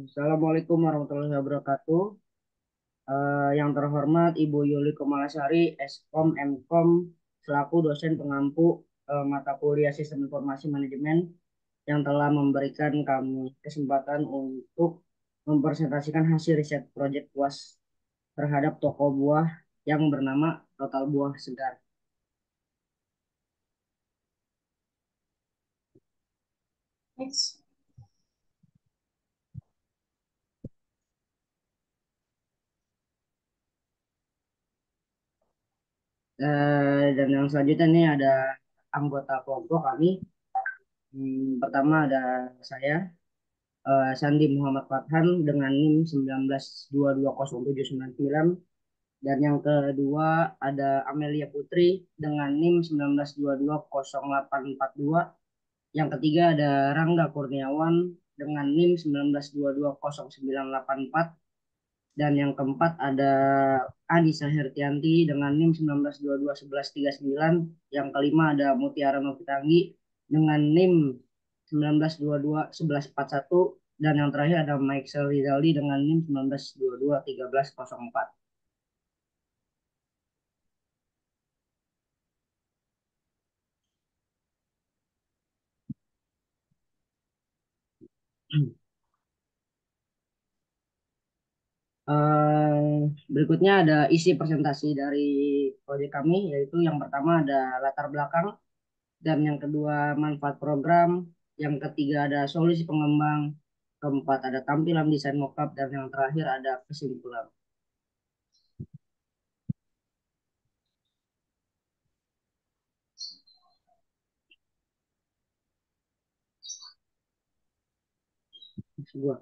Assalamualaikum warahmatullahi wabarakatuh. Yang terhormat Ibu Yuli Komalasari, Eskom, Mkom, selaku dosen pengampu mata kuliah Sistem Informasi Manajemen yang telah memberikan kami kesempatan untuk mempresentasikan hasil riset proyek UAS terhadap toko buah yang bernama Total Buah Segar. Next. Dan yang selanjutnya ini ada anggota kelompok kami. Pertama ada saya, Sandi Muhammad Fathan dengan NIM 19220799, dan yang kedua ada Amelia Putri dengan NIM 19220842, yang ketiga ada Rangga Kurniawan dengan NIM 19220984, dan yang keempat ada Anissa Hertianti dengan NIM 19221139, yang kelima ada Mutiara Novitanggi dengan NIM 19221141, dan yang terakhir ada Michael Rizaldi dengan NIM 19221304. Berikutnya ada isi presentasi dari proyek kami, yaitu yang pertama ada latar belakang, dan yang kedua manfaat program, yang ketiga ada solusi pengembang, keempat ada tampilan desain mockup, dan yang terakhir ada kesimpulan. Sebuah.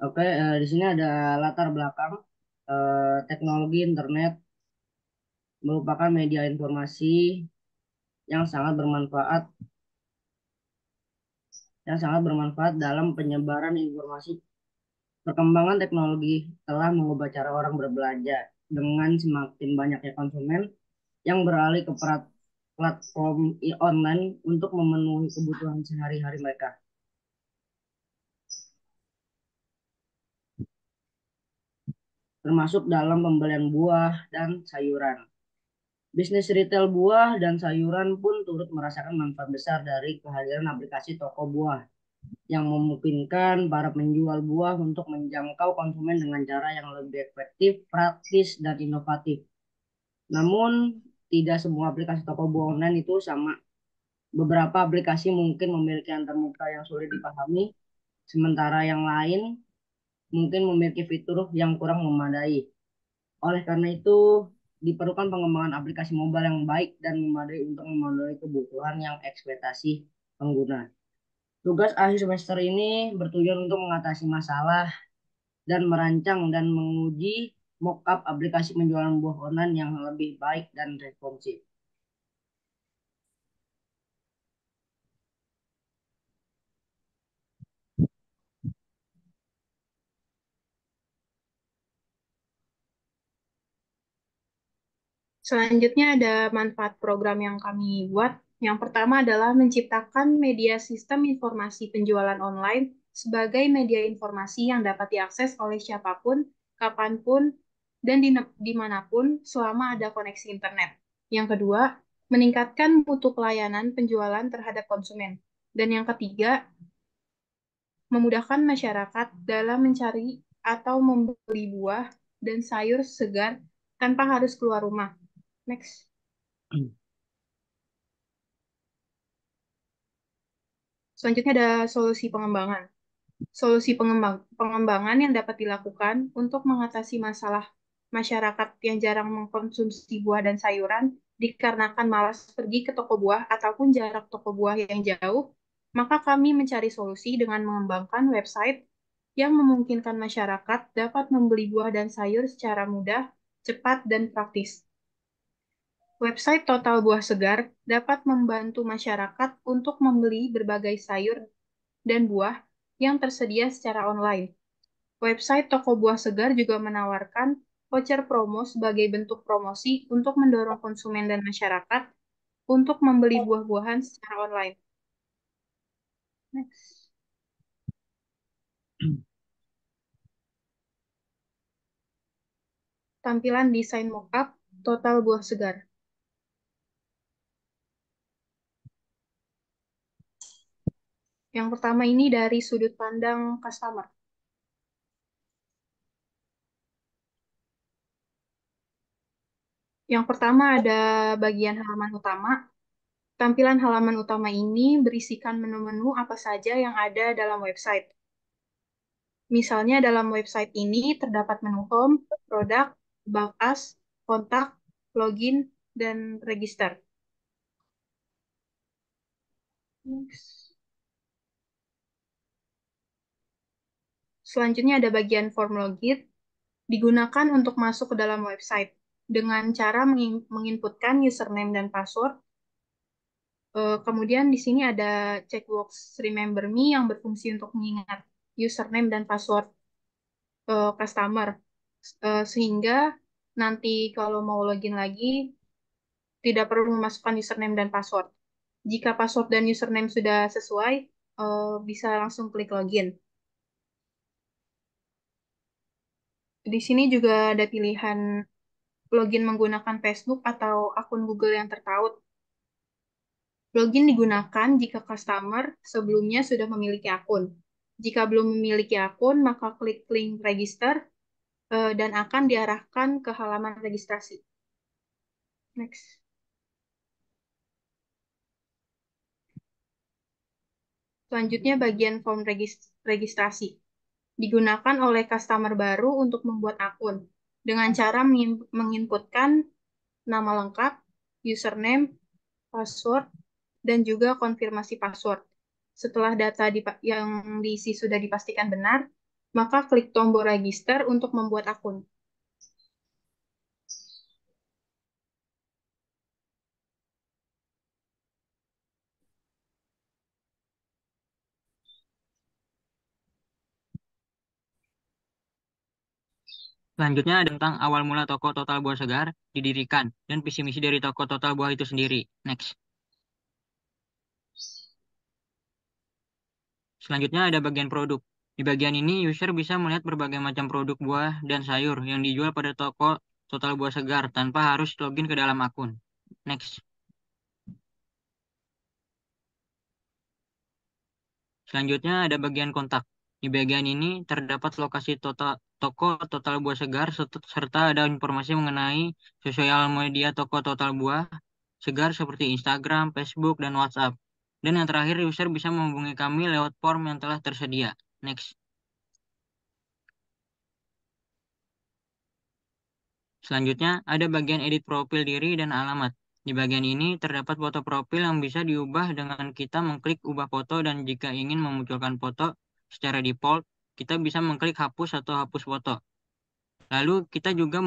Oke, di sini ada latar belakang. Teknologi internet merupakan media informasi yang sangat bermanfaat dalam penyebaran informasi. Perkembangan teknologi telah mengubah cara orang berbelanja dengan semakin banyaknya konsumen yang beralih ke platform online untuk memenuhi kebutuhan sehari-hari mereka, termasuk dalam pembelian buah dan sayuran. Bisnis retail buah dan sayuran pun turut merasakan manfaat besar dari kehadiran aplikasi toko buah yang memungkinkan para penjual buah untuk menjangkau konsumen dengan cara yang lebih efektif, praktis, dan inovatif. Namun, tidak semua aplikasi toko buah online itu sama. Beberapa aplikasi mungkin memiliki antarmuka yang sulit dipahami, sementara yang lain mungkin memiliki fitur yang kurang memadai. Oleh karena itu, diperlukan pengembangan aplikasi mobile yang baik dan memadai untuk memenuhi kebutuhan yang ekspektasi pengguna. Tugas akhir semester ini bertujuan untuk mengatasi masalah dan merancang dan menguji mockup aplikasi penjualan buah online yang lebih baik dan responsif. Selanjutnya ada manfaat program yang kami buat. Yang pertama adalah menciptakan media sistem informasi penjualan online sebagai media informasi yang dapat diakses oleh siapapun, kapanpun, dan dimanapun selama ada koneksi internet. Yang kedua, meningkatkan mutu pelayanan penjualan terhadap konsumen. Dan yang ketiga, memudahkan masyarakat dalam mencari atau membeli buah dan sayur segar tanpa harus keluar rumah. Next. Selanjutnya ada solusi pengembangan. Solusi pengembangan yang dapat dilakukan untuk mengatasi masalah masyarakat yang jarang mengkonsumsi buah dan sayuran dikarenakan malas pergi ke toko buah ataupun jarak toko buah yang jauh, maka kami mencari solusi dengan mengembangkan website yang memungkinkan masyarakat dapat membeli buah dan sayur secara mudah, cepat, dan praktis. Website Total Buah Segar dapat membantu masyarakat untuk membeli berbagai sayur dan buah yang tersedia secara online. Website Toko Buah Segar juga menawarkan voucher promo sebagai bentuk promosi untuk mendorong konsumen dan masyarakat untuk membeli buah-buahan secara online. Next. Tampilan desain mockup total buah segar. Yang pertama ini dari sudut pandang customer. Yang pertama ada bagian halaman utama. Tampilan halaman utama ini berisikan menu-menu apa saja yang ada dalam website. Misalnya dalam website ini terdapat menu home, produk, about us, kontak, login, dan register. Next. Selanjutnya ada bagian form login, digunakan untuk masuk ke dalam website dengan cara menginputkan username dan password. Kemudian di sini ada checkbox Remember Me yang berfungsi untuk mengingat username dan password customer. Sehingga nanti kalau mau login lagi tidak perlu memasukkan username dan password. Jika password dan username sudah sesuai, bisa langsung klik login. Di sini juga ada pilihan login menggunakan Facebook atau akun Google yang tertaut. Login digunakan jika customer sebelumnya sudah memiliki akun. Jika belum memiliki akun, maka klik link register dan akan diarahkan ke halaman registrasi. Next. Selanjutnya bagian form registrasi. Digunakan oleh customer baru untuk membuat akun dengan cara menginputkan nama lengkap, username, password, dan juga konfirmasi password. Setelah data yang diisi sudah dipastikan benar, maka klik tombol register untuk membuat akun. Selanjutnya ada tentang awal mula toko Total Buah Segar didirikan dan visi misi dari toko Total Buah itu sendiri. Next. Selanjutnya ada bagian produk. Di bagian ini user bisa melihat berbagai macam produk buah dan sayur yang dijual pada toko Total Buah Segar tanpa harus login ke dalam akun. Next. Selanjutnya ada bagian kontak. Di bagian ini terdapat lokasi toko Total Buah Segar serta ada informasi mengenai sosial media toko Total Buah Segar seperti Instagram, Facebook, dan WhatsApp. Dan yang terakhir, user bisa menghubungi kami lewat form yang telah tersedia. Next. Selanjutnya, ada bagian edit profil diri dan alamat. Di bagian ini terdapat foto profil yang bisa diubah dengan kita mengklik ubah foto dan jika ingin memunculkan foto secara default, kita bisa mengklik hapus atau hapus foto. Lalu kita juga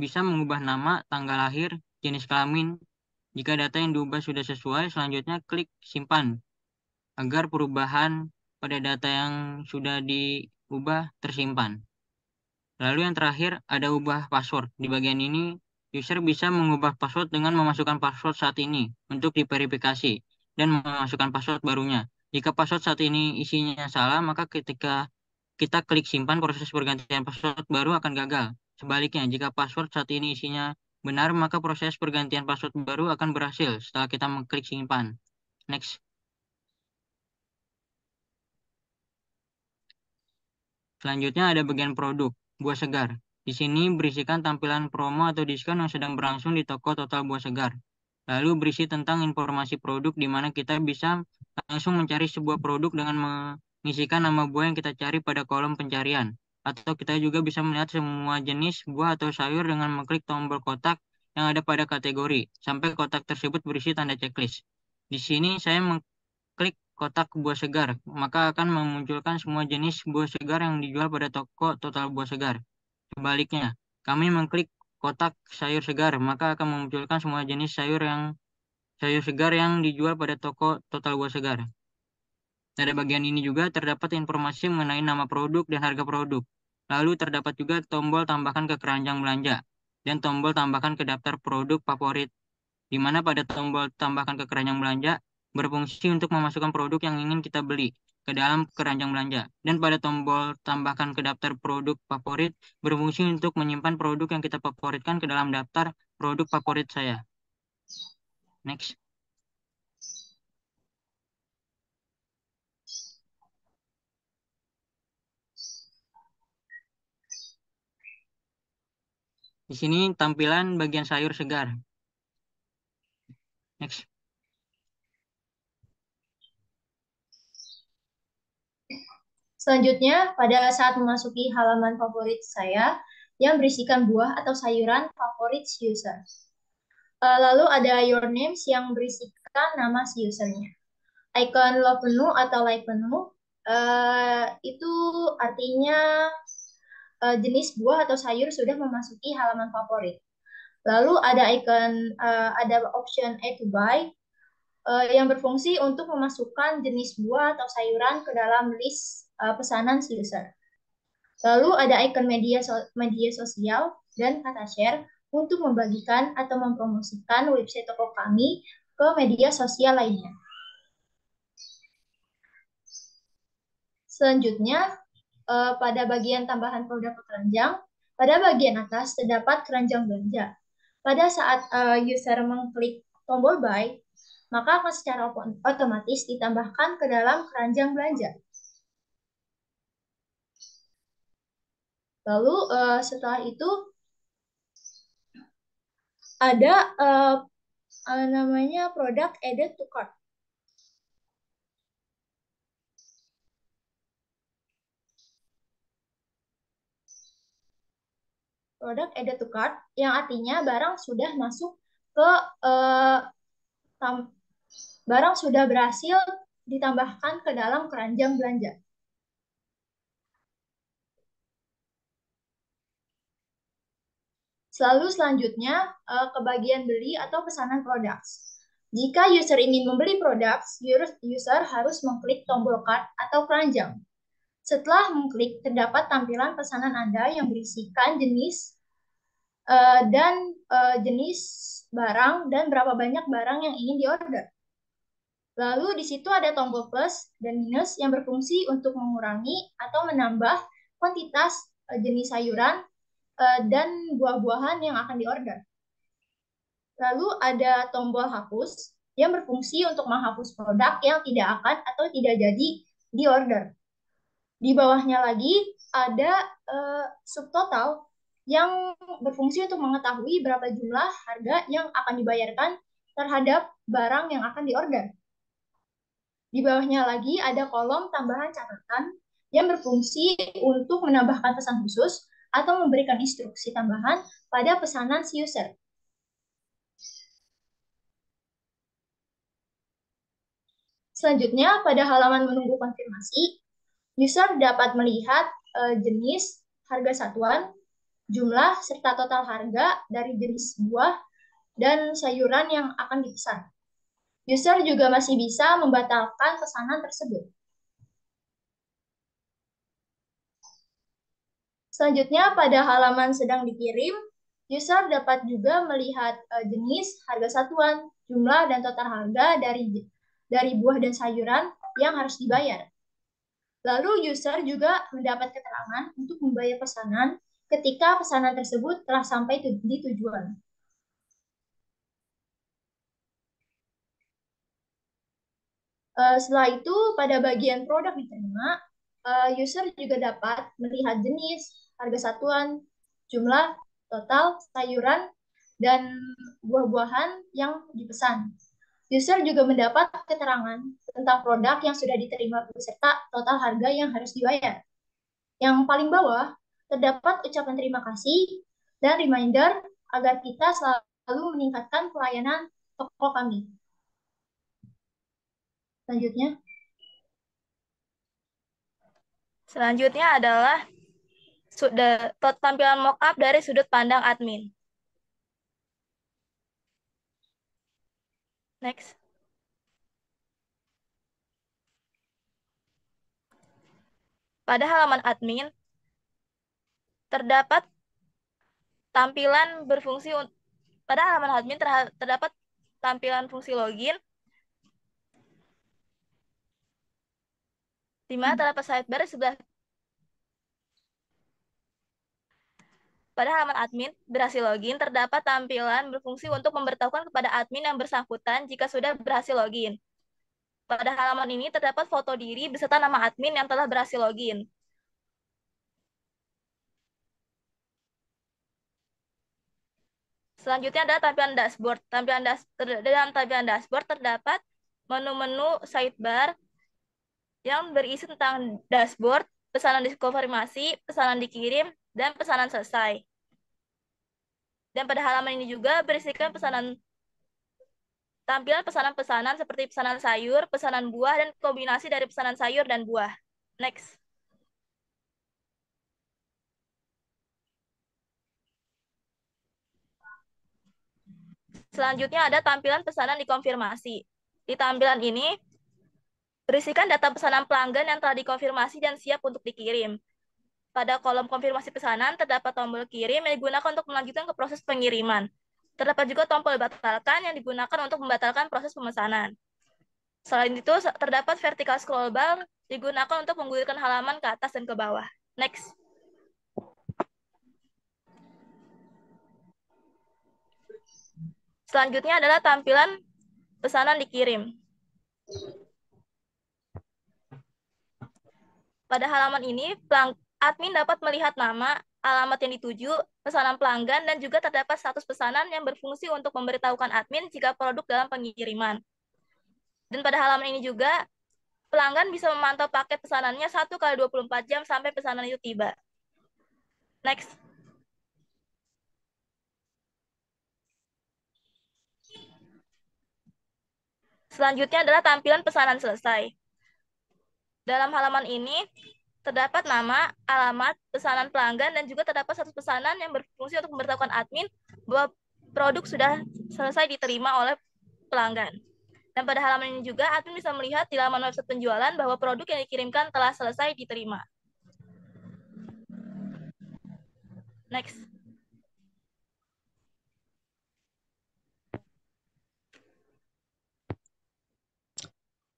bisa mengubah nama, tanggal lahir, jenis kelamin. Jika data yang diubah sudah sesuai, selanjutnya klik simpan agar perubahan pada data yang sudah diubah tersimpan. Lalu yang terakhir ada ubah password. Di bagian ini, user bisa mengubah password dengan memasukkan password saat ini untuk diverifikasi dan memasukkan password barunya. Jika password saat ini isinya salah, maka ketika kita klik simpan, proses pergantian password baru akan gagal. Sebaliknya, jika password saat ini isinya benar, maka proses pergantian password baru akan berhasil setelah kita mengklik simpan. Next. Selanjutnya ada bagian produk, buah segar. Di sini berisikan tampilan promo atau diskon yang sedang berlangsung di toko Total Buah Segar. Lalu berisi tentang informasi produk di mana kita bisa langsung mencari sebuah produk dengan mengisikan nama buah yang kita cari pada kolom pencarian. Atau kita juga bisa melihat semua jenis buah atau sayur dengan mengklik tombol kotak yang ada pada kategori, sampai kotak tersebut berisi tanda checklist. Di sini saya klik kotak buah segar, maka akan memunculkan semua jenis buah segar yang dijual pada toko Total Buah Segar. Sebaliknya, kami mengklik kotak sayur segar, maka akan memunculkan semua jenis sayur segar yang dijual pada toko Total Buah Segar. Pada bagian ini juga terdapat informasi mengenai nama produk dan harga produk. Lalu terdapat juga tombol tambahkan ke keranjang belanja dan tombol tambahkan ke daftar produk favorit, di mana pada tombol tambahkan ke keranjang belanja berfungsi untuk memasukkan produk yang ingin kita beli. ke dalam keranjang belanja. Dan pada tombol tambahkan ke daftar produk favorit berfungsi untuk menyimpan produk yang kita favoritkan ke dalam daftar produk favorit saya. Next. Di sini tampilan bagian sayur segar. Next. Selanjutnya, pada saat memasuki halaman favorit saya yang berisikan buah atau sayuran favorit si user. Lalu ada your names yang berisikan nama si usernya. Icon love menu atau like menu itu artinya jenis buah atau sayur sudah memasuki halaman favorit. Lalu ada ada option add to buy yang berfungsi untuk memasukkan jenis buah atau sayuran ke dalam list pesanan si user. Lalu ada icon media sosial dan kata share untuk membagikan atau mempromosikan website toko kami ke media sosial lainnya. Selanjutnya, pada bagian tambahan produk keranjang, pada bagian atas terdapat keranjang belanja. Pada saat user mengklik tombol buy, maka akan secara otomatis ditambahkan ke dalam keranjang belanja. Lalu setelah itu ada namanya produk added to cart. Produk added to cart yang artinya barang sudah masuk ke barang sudah berhasil ditambahkan ke dalam keranjang belanja. Selalu selanjutnya ke bagian beli atau pesanan produk. Jika user ingin membeli produk, user harus mengklik tombol cart atau keranjang. Setelah mengklik, terdapat tampilan pesanan Anda yang berisikan jenis jenis barang dan berapa banyak barang yang ingin diorder. Lalu di situ ada tombol plus dan minus yang berfungsi untuk mengurangi atau menambah kuantitas jenis sayuran dan buah-buahan yang akan diorder. Lalu ada tombol hapus yang berfungsi untuk menghapus produk yang tidak akan atau tidak jadi diorder. Di bawahnya lagi ada subtotal yang berfungsi untuk mengetahui berapa jumlah harga yang akan dibayarkan terhadap barang yang akan diorder. Di bawahnya lagi ada kolom tambahan catatan yang berfungsi untuk menambahkan pesan khusus atau memberikan instruksi tambahan pada pesanan si user. Selanjutnya, pada halaman menunggu konfirmasi, user dapat melihat jenis, harga satuan, jumlah, serta total harga dari jenis buah dan sayuran yang akan dipesan. User juga masih bisa membatalkan pesanan tersebut. Selanjutnya, pada halaman sedang dikirim, user dapat juga melihat jenis, harga satuan, jumlah, dan total harga dari buah dan sayuran yang harus dibayar. Lalu user juga mendapat keterangan untuk membayar pesanan ketika pesanan tersebut telah sampai di tujuan. Setelah itu, pada bagian produk diterima, user juga dapat melihat jenis, harga satuan, jumlah, total, sayuran, dan buah-buahan yang dipesan. User juga mendapat keterangan tentang produk yang sudah diterima beserta total harga yang harus dibayar. Yang paling bawah, terdapat ucapan terima kasih dan reminder agar kita selalu meningkatkan pelayanan toko kami. Selanjutnya adalah tampilan mockup dari sudut pandang admin. Next. Pada halaman admin, terdapat tampilan berfungsi pada halaman admin terdapat tampilan fungsi login di mana terdapat sidebar di sebelah. Pada halaman admin berhasil login, terdapat tampilan berfungsi untuk memberitahukan kepada admin yang bersangkutan jika sudah berhasil login. Pada halaman ini terdapat foto diri beserta nama admin yang telah berhasil login. Selanjutnya adalah tampilan dashboard. Dalam tampilan dashboard terdapat menu-menu sidebar yang berisi tentang dashboard, pesanan dikonfirmasi, pesanan dikirim, dan pesanan selesai. Dan pada halaman ini juga berisikan tampilan pesanan-pesanan seperti pesanan sayur, pesanan buah, dan kombinasi dari pesanan sayur dan buah. Next. Selanjutnya ada tampilan pesanan dikonfirmasi. Di tampilan ini berisikan data pesanan pelanggan yang telah dikonfirmasi dan siap untuk dikirim. Pada kolom konfirmasi pesanan terdapat tombol kirim yang digunakan untuk melanjutkan ke proses pengiriman. Terdapat juga tombol batalkan yang digunakan untuk membatalkan proses pemesanan. Selain itu, terdapat vertical scroll bar digunakan untuk menggulirkan halaman ke atas dan ke bawah. Next. Selanjutnya adalah tampilan pesanan dikirim. Pada halaman ini, admin dapat melihat nama, alamat yang dituju, pesanan pelanggan, dan juga terdapat status pesanan yang berfungsi untuk memberitahukan admin jika produk dalam pengiriman. Dan pada halaman ini juga, pelanggan bisa memantau paket pesanannya 1x24 jam sampai pesanan itu tiba. Next. Selanjutnya adalah tampilan pesanan selesai. Dalam halaman ini, terdapat nama, alamat, pesanan pelanggan, dan juga terdapat status pesanan yang berfungsi untuk memberitahukan admin bahwa produk sudah selesai diterima oleh pelanggan. Dan pada halaman ini juga, admin bisa melihat di laman website penjualan bahwa produk yang dikirimkan telah selesai diterima. Next.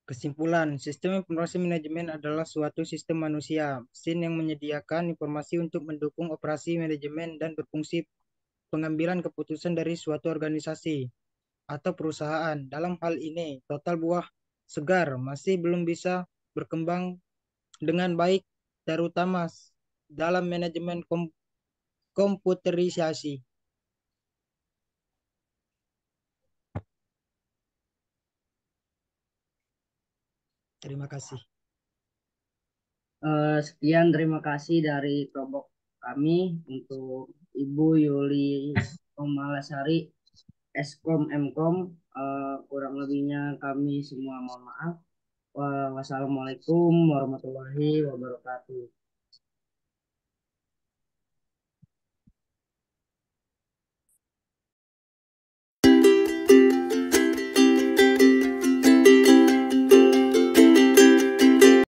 Kesimpulan, sistem informasi manajemen adalah suatu sistem manusia, mesin yang menyediakan informasi untuk mendukung operasi manajemen dan berfungsi pengambilan keputusan dari suatu organisasi atau perusahaan. Dalam hal ini, total buah segar masih belum bisa berkembang dengan baik, terutama dalam manajemen komputerisasi. Terima kasih. Sekian terima kasih dari kelompok kami untuk Ibu Yuli Omalasari, Eskom Mkom. Kurang lebihnya kami semua mohon maaf. Wassalamualaikum warahmatullahi wabarakatuh.